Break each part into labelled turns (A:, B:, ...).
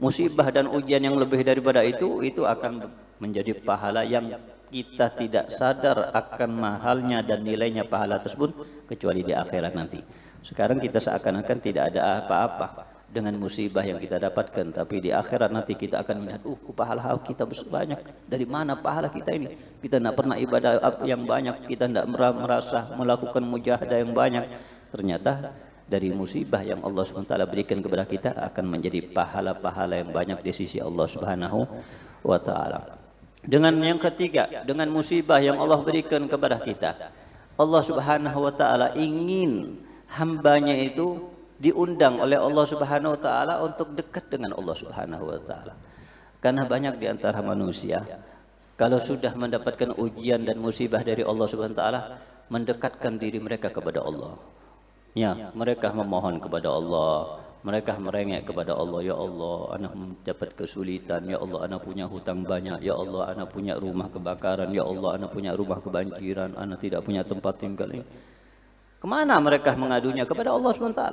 A: musibah dan ujian yang lebih daripada itu akan menjadi pahala yang kita tidak sadar akan mahalnya dan nilainya pahala tersebut kecuali di akhirat nanti. Sekarang kita seakan-akan tidak ada apa-apa dengan musibah yang kita dapatkan, tapi di akhirat nanti kita akan melihat, pahala kita banyak. Dari mana pahala kita ini? Kita tidak pernah ibadah yang banyak, kita tidak merasa melakukan mujahadah yang banyak. Ternyata dari musibah yang Allah SWT berikan kepada kita akan menjadi pahala-pahala yang banyak di sisi Allah Subhanahu wa Ta'ala. Dengan yang ketiga, dengan musibah yang Allah berikan kepada kita, Allah Subhanahu wa Ta'ala ingin hambanya itu diundang oleh Allah Subhanahu wa Ta'ala untuk dekat dengan Allah Subhanahu wa Ta'ala. Karena banyak di antara manusia, kalau sudah mendapatkan ujian dan musibah dari Allah Subhanahu wa Ta'ala, mendekatkan diri mereka kepada Allah. Ya, mereka memohon kepada Allah, mereka merengek kepada Allah, ya Allah, anak mendapat kesulitan, ya Allah, anak punya hutang banyak, ya Allah, anak punya rumah kebakaran, ya Allah, anak punya rumah kebanjiran, anak tidak punya tempat tinggal. Kemana mereka mengadunya? Kepada Allah SWT.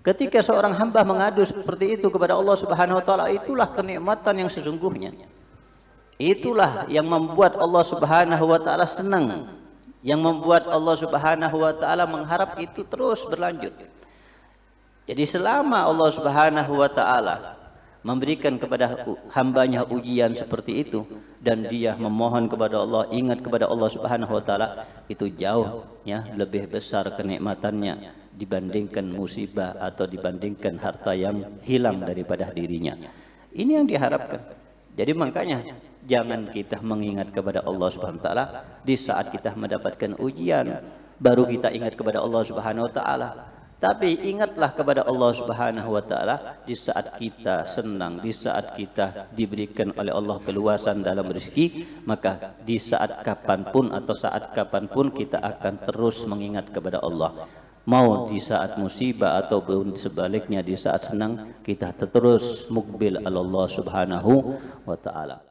A: Ketika seorang hamba mengadu seperti itu kepada Allah Subhanahu wa Ta'ala, itulah kenikmatan yang sesungguhnya. Itulah yang membuat Allah Subhanahu wa Ta'ala senang, yang membuat Allah Subhanahu wa Ta'ala mengharap itu terus berlanjut. Jadi selama Allah Subhanahu wa Ta'ala memberikan kepada hambanya ujian seperti itu, dan dia memohon kepada Allah, ingat kepada Allah Subhanahu wa Ta'ala, itu jauh ya lebih besar kenikmatannya dibandingkan musibah atau dibandingkan harta yang hilang daripada dirinya. Ini yang diharapkan. Jadi makanya jangan kita mengingat kepada Allah Subhanahu wa Ta'ala di saat kita mendapatkan ujian baru kita ingat kepada Allah Subhanahu wa Ta'ala. Tapi ingatlah kepada Allah Subhanahu wa Ta'ala di saat kita senang, di saat kita diberikan oleh Allah keluasan dalam rezeki, maka di saat kapanpun atau saat kapanpun kita akan terus mengingat kepada Allah. Mau di saat musibah ataupun sebaliknya di saat senang, kita terus mukbil ala Allah Subhanahu wa Ta'ala.